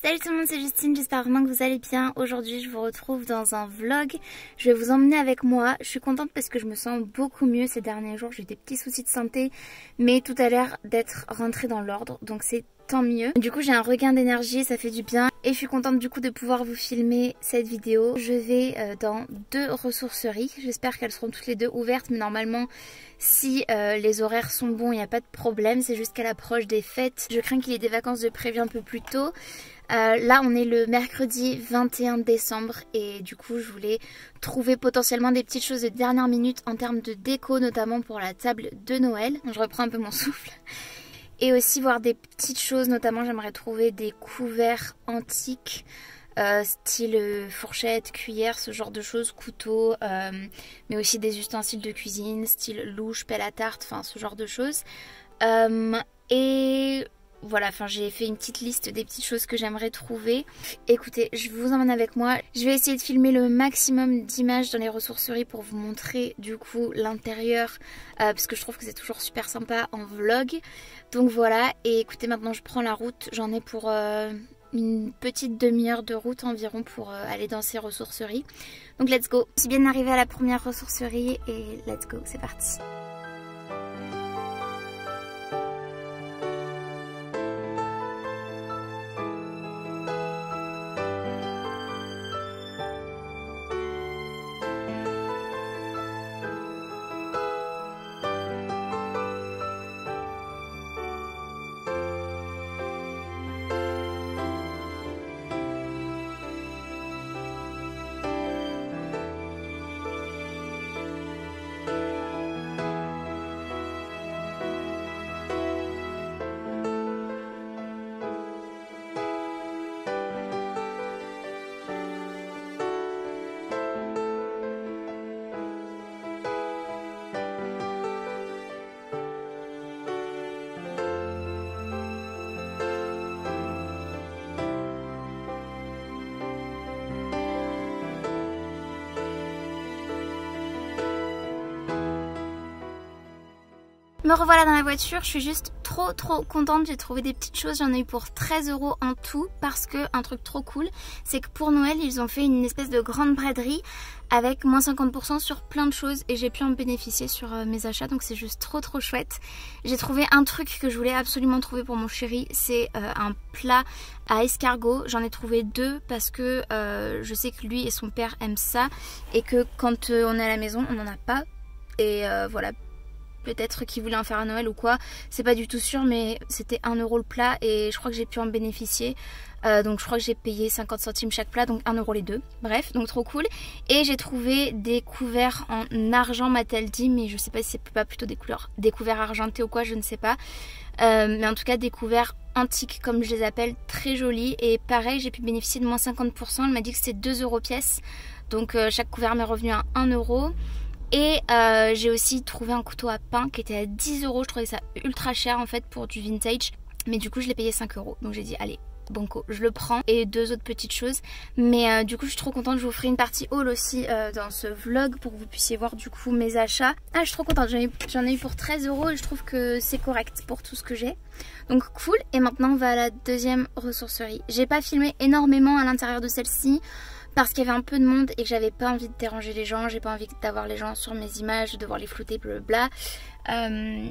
Salut tout le monde, c'est Justine, j'espère vraiment que vous allez bien. Aujourd'hui je vous retrouve dans un vlog. Je vais vous emmener avec moi. Je suis contente parce que je me sens beaucoup mieux ces derniers jours. J'ai eu des petits soucis de santé, mais tout a l'air d'être rentré dans l'ordre, donc c'est tant mieux. Du coup j'ai un regain d'énergie, ça fait du bien. Et je suis contente du coup de pouvoir vous filmer cette vidéo. Je vais dans 2 ressourceries. J'espère qu'elles seront toutes les 2 ouvertes, mais normalement si les horaires sont bons, il n'y a pas de problème. C'est juste qu'à l'approche des fêtes, je crains qu'il y ait des vacances de prévu un peu plus tôt. Là on est le mercredi 21 décembre et du coup je voulais trouver potentiellement des petites choses de dernière minute en termes de déco, notamment pour la table de Noël. Je reprends un peu mon souffle. Et aussi voir des petites choses, notamment j'aimerais trouver des couverts antiques, style fourchette, cuillère, ce genre de choses, couteau, mais aussi des ustensiles de cuisine, style louche, pelle à tarte, enfin ce genre de choses. Et voilà, enfin j'ai fait une petite liste des petites choses que j'aimerais trouver. Écoutez, je vous emmène avec moi. Je vais essayer de filmer le maximum d'images dans les ressourceries pour vous montrer du coup l'intérieur, parce que je trouve que c'est toujours super sympa en vlog. Donc voilà, et écoutez, maintenant je prends la route. J'en ai pour une petite demi-heure de route environ pour aller dans ces ressourceries. Donc let's go. Je suis bien arrivée à la première ressourcerie et let's go, c'est parti. Me revoilà dans la voiture, je suis juste trop contente, j'ai trouvé des petites choses, j'en ai eu pour 13 € en tout parce que un truc trop cool, c'est que pour Noël ils ont fait une espèce de grande braderie avec moins 50% sur plein de choses et j'ai pu en bénéficier sur mes achats, donc c'est juste trop chouette. J'ai trouvé un truc que je voulais absolument trouver pour mon chéri, c'est un plat à escargot. J'en ai trouvé 2 parce que je sais que lui et son père aiment ça et que quand on est à la maison on n'en a pas et voilà. Peut-être qu'ils voulaient en faire à Noël ou quoi, c'est pas du tout sûr, mais c'était 1 € le plat et je crois que j'ai pu en bénéficier. Donc je crois que j'ai payé 50 centimes chaque plat, donc 1 € les 2. Bref, donc trop cool. Et j'ai trouvé des couverts en argent, m'a-t-elle dit, mais je sais pas si c'est pas plutôt des couverts argentés ou quoi, je ne sais pas. Mais en tout cas des couverts antiques comme je les appelle, très jolis. Et pareil, j'ai pu bénéficier de moins 50%, elle m'a dit que c'est 2 € pièce. Donc chaque couvert m'est revenu à 1 €. Et j'ai aussi trouvé un couteau à pain qui était à 10 €. Je trouvais ça ultra cher en fait pour du vintage. Mais du coup je l'ai payé 5 €. Donc j'ai dit allez, banco, je le prends. Et 2 autres petites choses. Mais du coup je suis trop contente. Je vous ferai une partie haul aussi dans ce vlog pour que vous puissiez voir du coup mes achats. Ah, je suis trop contente. J'en ai eu pour 13 € et je trouve que c'est correct pour tout ce que j'ai. Donc cool. Et maintenant on va à la deuxième ressourcerie. J'ai pas filmé énormément à l'intérieur de celle-ci parce qu'il y avait un peu de monde et que j'avais pas envie de déranger les gens, j'ai pas envie d'avoir les gens sur mes images, de devoir les flouter, blablabla.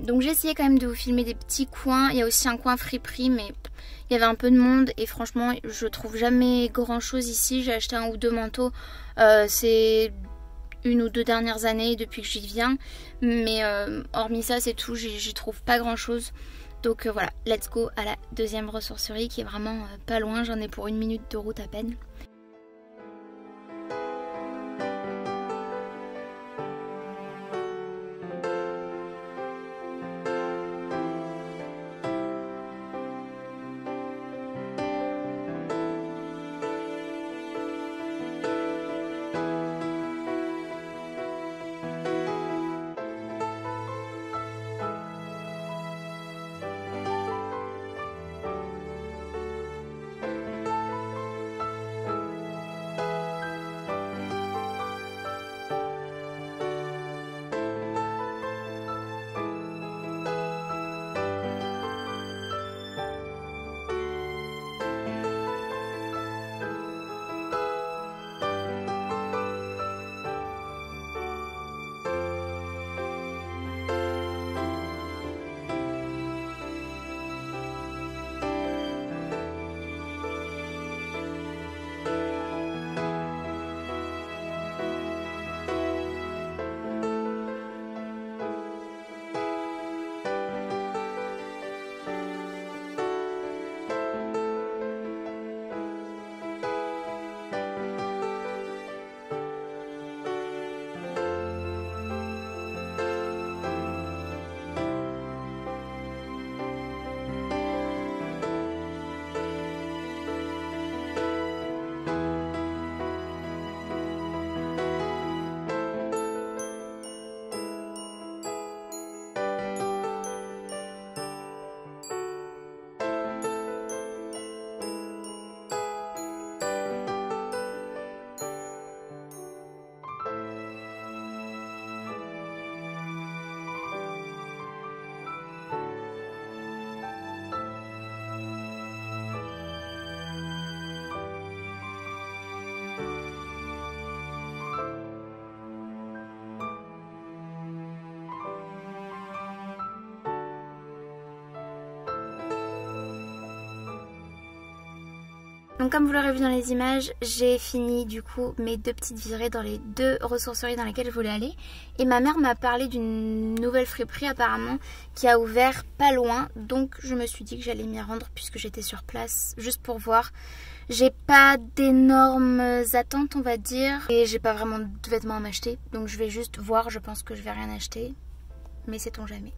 Donc j'ai essayé quand même de vous filmer des petits coins. Il y a aussi un coin friperie, mais il y avait un peu de monde et franchement je trouve jamais grand chose ici. J'ai acheté 1 ou 2 manteaux, c'est 1 ou 2 dernières années depuis que j'y viens, mais hormis ça c'est tout, j'y trouve pas grand chose. Donc voilà, let's go à la deuxième ressourcerie qui est vraiment pas loin, j'en ai pour 1 minute de route à peine. Donc comme vous l'aurez vu dans les images, j'ai fini du coup mes 2 petites virées dans les 2 ressourceries dans lesquelles je voulais aller. Et ma mère m'a parlé d'une nouvelle friperie apparemment qui a ouvert pas loin. Donc je me suis dit que j'allais m'y rendre puisque j'étais sur place juste pour voir. J'ai pas d'énormes attentes on va dire. Et j'ai pas vraiment de vêtements à m'acheter. Donc je vais juste voir, je pense que je vais rien acheter. Mais sait-on jamais.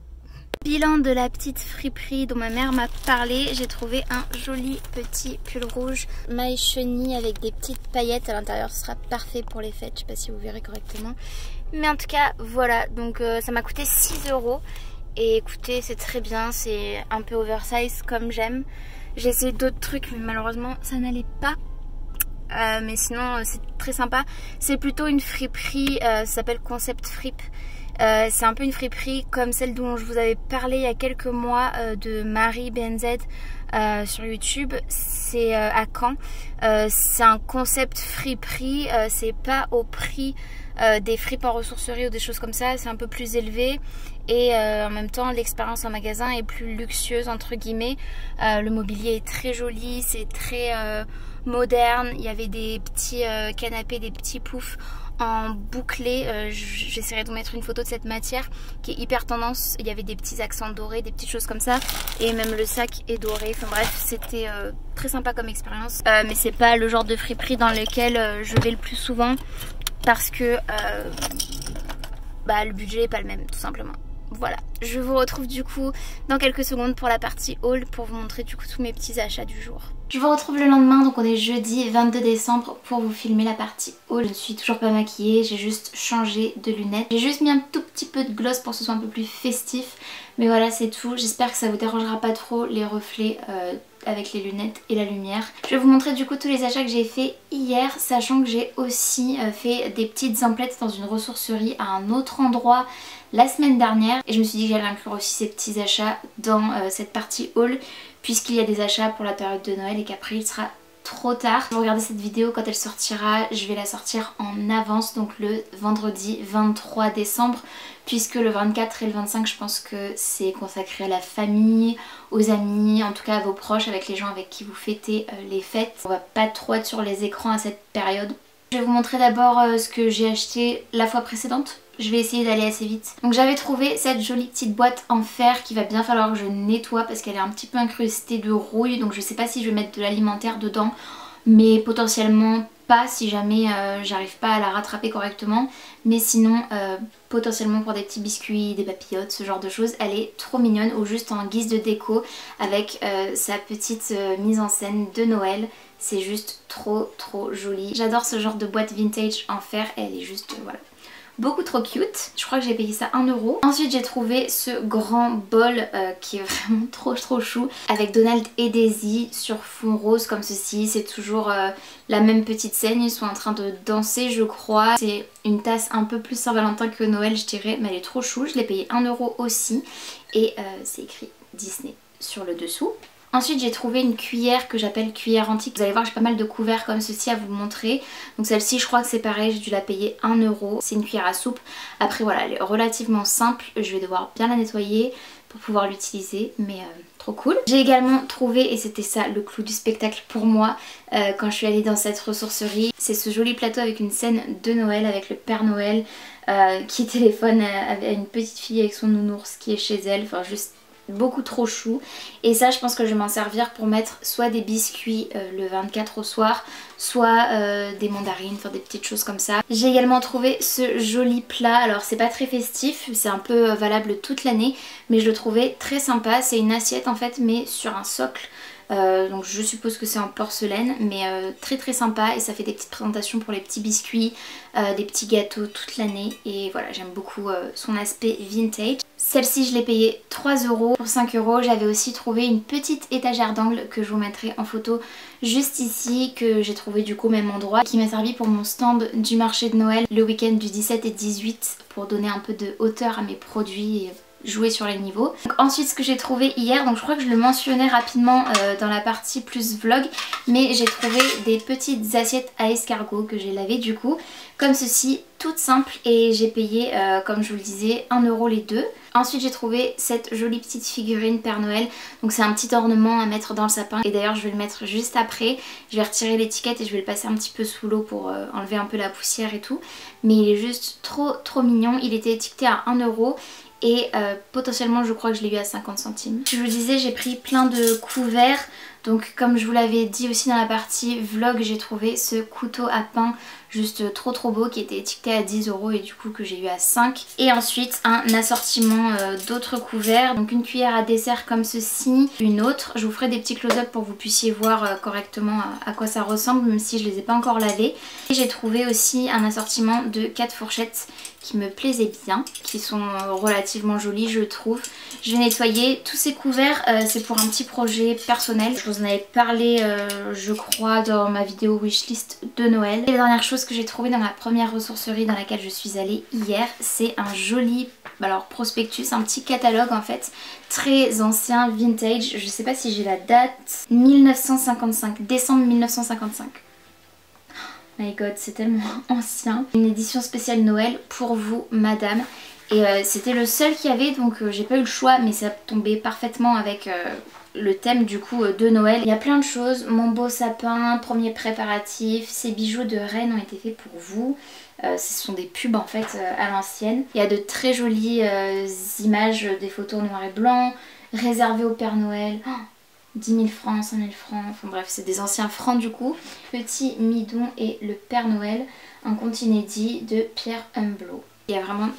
Bilan de la petite friperie dont ma mère m'a parlé, j'ai trouvé un joli petit pull rouge maille chenille avec des petites paillettes à l'intérieur. Ce sera parfait pour les fêtes, je sais pas si vous verrez correctement. Mais en tout cas voilà, donc ça m'a coûté 6 €. Et écoutez, c'est très bien, c'est un peu oversize comme j'aime. J'ai essayé d'autres trucs mais malheureusement ça n'allait pas. Mais sinon c'est très sympa. C'est plutôt une friperie, ça s'appelle Concept Fripe. C'est un peu une friperie comme celle dont je vous avais parlé il y a quelques mois de Marie BNZ sur YouTube. C'est à Caen. C'est un concept friperie, c'est pas au prix des fripes en ressourcerie ou des choses comme ça, c'est un peu plus élevé. Et en même temps l'expérience en magasin est plus luxueuse entre guillemets. Le mobilier est très joli, c'est très moderne. Il y avait des petits canapés, des petits poufs en bouclé. J'essaierai de vous mettre une photo de cette matière qui est hyper tendance. Il y avait des petits accents dorés, des petites choses comme ça, et même le sac est doré. Enfin bref, c'était très sympa comme expérience, mais c'est pas le genre de friperie dans lequel je vais le plus souvent parce que le budget est pas le même tout simplement. Voilà, je vous retrouve du coup dans quelques secondes pour la partie haul pour vous montrer du coup tous mes petits achats du jour. Je vous retrouve le lendemain, donc on est jeudi 22 décembre pour vous filmer la partie haul. Je ne suis toujours pas maquillée, j'ai juste changé de lunettes. J'ai juste mis un tout petit peu de gloss pour que ce soit un peu plus festif. Mais voilà, c'est tout. J'espère que ça vous dérangera pas trop les reflets avec les lunettes et la lumière. Je vais vous montrer du coup tous les achats que j'ai fait hier, sachant que j'ai aussi fait des petites emplettes dans une ressourcerie à un autre endroit la semaine dernière. Et je me suis dit que j'allais inclure aussi ces petits achats dans cette partie haul, puisqu'il y a des achats pour la période de Noël et qu'après il sera trop tard. Vous regardez cette vidéo quand elle sortira, je vais la sortir en avance, donc le vendredi 23 décembre, puisque le 24 et le 25 je pense que c'est consacré à la famille, aux amis, en tout cas à vos proches, avec les gens avec qui vous fêtez les fêtes. On va pas trop être sur les écrans à cette période. Je vais vous montrer d'abord ce que j'ai acheté la fois précédente. Je vais essayer d'aller assez vite. Donc j'avais trouvé cette jolie petite boîte en fer qu'il va bien falloir que je nettoie parce qu'elle est un petit peu incrustée de rouille. Donc je sais pas si je vais mettre de l'alimentaire dedans, mais potentiellement pas si jamais j'arrive pas à la rattraper correctement. Mais sinon potentiellement pour des petits biscuits, des papillotes, ce genre de choses. Elle est trop mignonne, ou juste en guise de déco avec sa petite mise en scène de Noël. C'est juste trop joli. J'adore ce genre de boîte vintage en fer et elle est juste voilà, beaucoup trop cute. Je crois que j'ai payé ça 1 €. Ensuite j'ai trouvé ce grand bol qui est vraiment trop chou, avec Donald et Daisy sur fond rose comme ceci. C'est toujours la même petite scène, ils sont en train de danser je crois. C'est une tasse un peu plus Saint-Valentin que Noël je dirais, mais elle est trop chou. Je l'ai payé 1 € aussi et c'est écrit Disney sur le dessous. Ensuite j'ai trouvé une cuillère que j'appelle cuillère antique. Vous allez voir, j'ai pas mal de couverts comme ceci à vous montrer. Donc celle-ci je crois que c'est pareil, j'ai dû la payer 1 €. C'est une cuillère à soupe. Après voilà, elle est relativement simple. Je vais devoir bien la nettoyer pour pouvoir l'utiliser, mais trop cool. J'ai également trouvé, et c'était ça le clou du spectacle pour moi quand je suis allée dans cette ressourcerie, c'est ce joli plateau avec une scène de Noël avec le Père Noël qui téléphone à une petite fille avec son nounours qui est chez elle. Enfin juste beaucoup trop chou. Et ça je pense que je vais m'en servir pour mettre soit des biscuits le 24 au soir, soit des mandarines, enfin des petites choses comme ça. J'ai également trouvé ce joli plat. Alors c'est pas très festif, c'est un peu valable toute l'année, mais je le trouvais très sympa. C'est une assiette en fait mais sur un socle. Donc je suppose que c'est en porcelaine, mais très sympa, et ça fait des petites présentations pour les petits biscuits, des petits gâteaux toute l'année. Et voilà, j'aime beaucoup son aspect vintage. Celle-ci je l'ai payée 3 €. Pour 5 € j'avais aussi trouvé une petite étagère d'angle que je vous mettrai en photo juste ici, que j'ai trouvé du coup au même endroit, qui m'a servi pour mon stand du marché de Noël le week-end du 17 et 18 pour donner un peu de hauteur à mes produits et jouer sur les niveaux. Donc, ensuite ce que j'ai trouvé hier, donc je crois que je le mentionnais rapidement dans la partie plus vlog, mais j'ai trouvé des petites assiettes à escargot que j'ai lavées du coup, comme ceci, toutes simples, et j'ai payé comme je vous le disais 1 € les deux. Ensuite j'ai trouvé cette jolie petite figurine Père Noël. Donc c'est un petit ornement à mettre dans le sapin. Et d'ailleurs je vais le mettre juste après. Je vais retirer l'étiquette et je vais le passer un petit peu sous l'eau pour enlever un peu la poussière et tout. Mais il est juste trop mignon. Il était étiqueté à 1 € et potentiellement je crois que je l'ai eu à 50 centimes. Je vous disais, j'ai pris plein de couverts. Donc comme je vous l'avais dit aussi dans la partie vlog, j'ai trouvé ce couteau à pain juste trop beau qui était étiqueté à 10 € et du coup que j'ai eu à 5. Et ensuite un assortiment d'autres couverts, donc une cuillère à dessert comme ceci, une autre. Je vous ferai des petits close-up pour que vous puissiez voir correctement à quoi ça ressemble, même si je les ai pas encore lavés. Et j'ai trouvé aussi un assortiment de 4 fourchettes qui me plaisaient bien, qui sont relativement jolies je trouve. Je vais nettoyer tous ces couverts, c'est pour un petit projet personnel. Je vous en avais parlé je crois dans ma vidéo wishlist de Noël. Et la dernière chose que j'ai trouvé dans ma première ressourcerie dans laquelle je suis allée hier, c'est un joli prospectus, un petit catalogue en fait, très ancien, vintage. Je sais pas si j'ai la date, 1955, décembre 1955. My god, c'est tellement ancien. Une édition spéciale Noël pour vous madame. Et c'était le seul qu'il y avait, donc j'ai pas eu le choix, mais ça tombait parfaitement avec le thème du coup de Noël. Il y a plein de choses, mon beau sapin, premier préparatif, ces bijoux de reine ont été faits pour vous. Ce sont des pubs en fait à l'ancienne. Il y a de très jolies images, des photos noir et blanc, réservées au Père Noël. Oh, 10 000 francs, 5 000 francs, enfin bref c'est des anciens francs du coup. Petit Midon et le Père Noël, un conte inédit de Pierre Humbleau. Il y a vraiment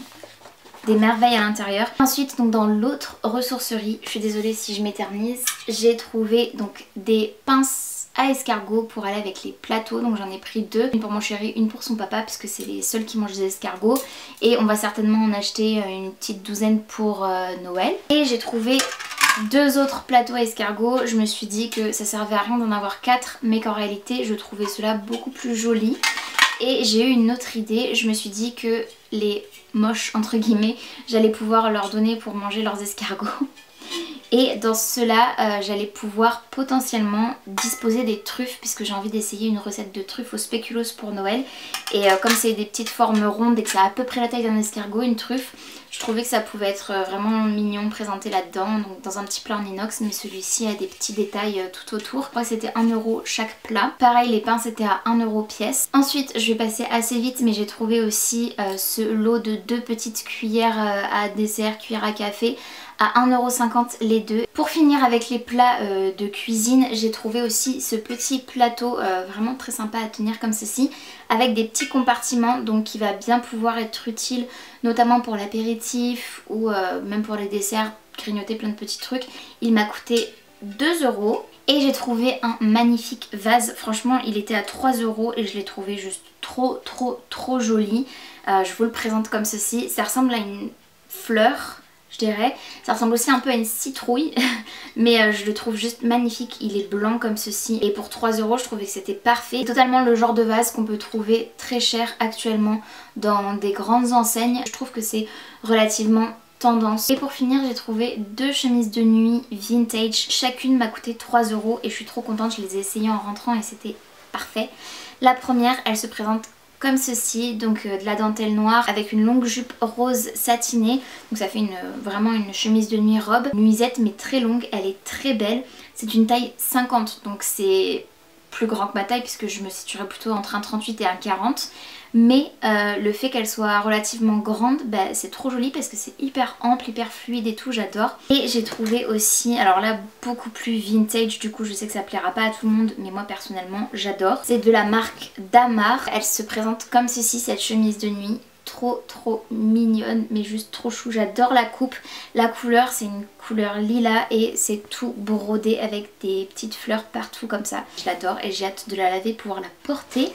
des merveilles à l'intérieur. Ensuite donc dans l'autre ressourcerie, je suis désolée si je m'éternise, j'ai trouvé donc des pinces à escargot pour aller avec les plateaux. Donc j'en ai pris 2, une pour mon chéri, une pour son papa parce que c'est les seuls qui mangent des escargots. Et on va certainement en acheter une petite douzaine pour Noël. Et j'ai trouvé 2 autres plateaux à escargot. Je me suis dit que ça servait à rien d'en avoir 4 mais qu'en réalité je trouvais cela beaucoup plus joli. Et j'ai eu une autre idée, je me suis dit que les moches entre guillemets, j'allais pouvoir leur donner pour manger leurs escargots. Et dans cela, j'allais pouvoir potentiellement disposer des truffes puisque j'ai envie d'essayer une recette de truffes au spéculoos pour Noël. Et comme c'est des petites formes rondes et que ça a à peu près la taille d'un escargot, une truffe, je trouvais que ça pouvait être vraiment mignon présenté là-dedans, donc dans un petit plat en inox, mais celui-ci a des petits détails tout autour. Je crois que c'était 1 € chaque plat. Pareil, les pinces étaient à 1 € pièce. Ensuite, je vais passer assez vite, mais j'ai trouvé aussi ce lot de 2 petites cuillères à dessert, cuillères à café, à 1,50 € les deux. Pour finir avec les plats de cuisine, j'ai trouvé aussi ce petit plateau vraiment très sympa à tenir comme ceci, avec des petits compartiments, donc qui va bien pouvoir être utile notamment pour l'apéritif ou même pour les desserts, grignoter plein de petits trucs. Il m'a coûté 2 € et j'ai trouvé un magnifique vase. Franchement il était à 3 € et je l'ai trouvé juste trop joli. Je vous le présente comme ceci, ça ressemble à une fleur, je dirais. Ça ressemble aussi un peu à une citrouille mais je le trouve juste magnifique. Il est blanc comme ceci et pour 3 € je trouvais que c'était parfait. Totalement le genre de vase qu'on peut trouver très cher actuellement dans des grandes enseignes. Je trouve que c'est relativement tendance. Et pour finir j'ai trouvé 2 chemises de nuit vintage. Chacune m'a coûté 3 € et je suis trop contente. Je les ai essayées en rentrant et c'était parfait. La première, elle se présente comme ceci, donc de la dentelle noire avec une longue jupe rose satinée. Donc ça fait vraiment une chemise de nuit robe, nuisette mais très longue, elle est très belle. C'est une taille 50 donc c'est plus grand que ma taille puisque je me situerais plutôt entre un 38 et un 40. Mais le fait qu'elle soit relativement grande, bah, c'est trop joli parce que c'est hyper ample, hyper fluide et tout, j'adore. Et j'ai trouvé aussi, alors là beaucoup plus vintage, du coup je sais que ça plaira pas à tout le monde mais moi personnellement j'adore. C'est de la marque Damar, elle se présente comme ceci cette chemise de nuit. Trop mignonne mais juste trop chou, j'adore la coupe. La couleur c'est une couleur lilas et c'est tout brodé avec des petites fleurs partout comme ça. Je l'adore et j'ai hâte de la laver, pouvoir la porter.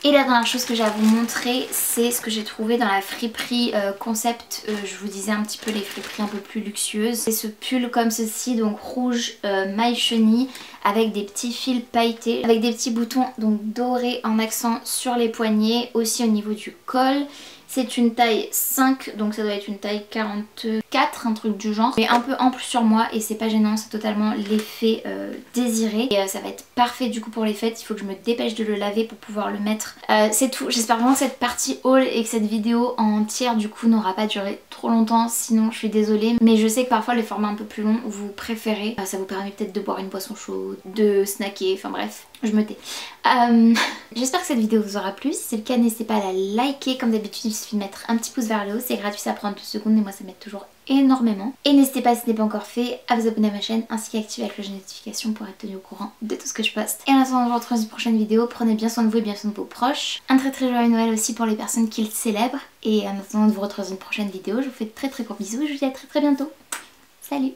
Et la dernière chose que j'ai à vous montrer, c'est ce que j'ai trouvé dans la friperie concept. Je vous disais un petit peu les friperies un peu plus luxueuses. C'est ce pull comme ceci, donc rouge maille chenille avec des petits fils pailletés, avec des petits boutons donc dorés en accent sur les poignets, aussi au niveau du col. C'est une taille 5, donc ça doit être une taille 44, un truc du genre. Mais un peu ample sur moi et c'est pas gênant, c'est totalement l'effet désiré. Et ça va être parfait du coup pour les fêtes, il faut que je me dépêche de le laver pour pouvoir le mettre. C'est tout, j'espère vraiment que cette partie haul et que cette vidéo entière du coup n'aura pas duré trop longtemps, sinon je suis désolée. Mais je sais que parfois les formats un peu plus longs vous préférez, ça vous permet peut-être de boire une boisson chaude, de snacker, enfin bref. Je me tais. J'espère que cette vidéo vous aura plu. Si c'est le cas, n'hésitez pas à la liker. Comme d'habitude, il suffit de mettre un petit pouce vers le haut. C'est gratuit, ça prend 2 secondes et moi ça m'aide toujours énormément. Et n'hésitez pas, si ce n'est pas encore fait, à vous abonner à ma chaîne ainsi qu'activer la cloche de notification pour être tenu au courant de tout ce que je poste. Et en attendant de vous retrouver dans une prochaine vidéo, prenez bien soin de vous et bien soin de vos proches. Un très joyeux Noël aussi pour les personnes qui le célèbrent. Et en attendant de vous retrouver dans une prochaine vidéo, je vous fais de très gros bisous et je vous dis à très bientôt. Salut!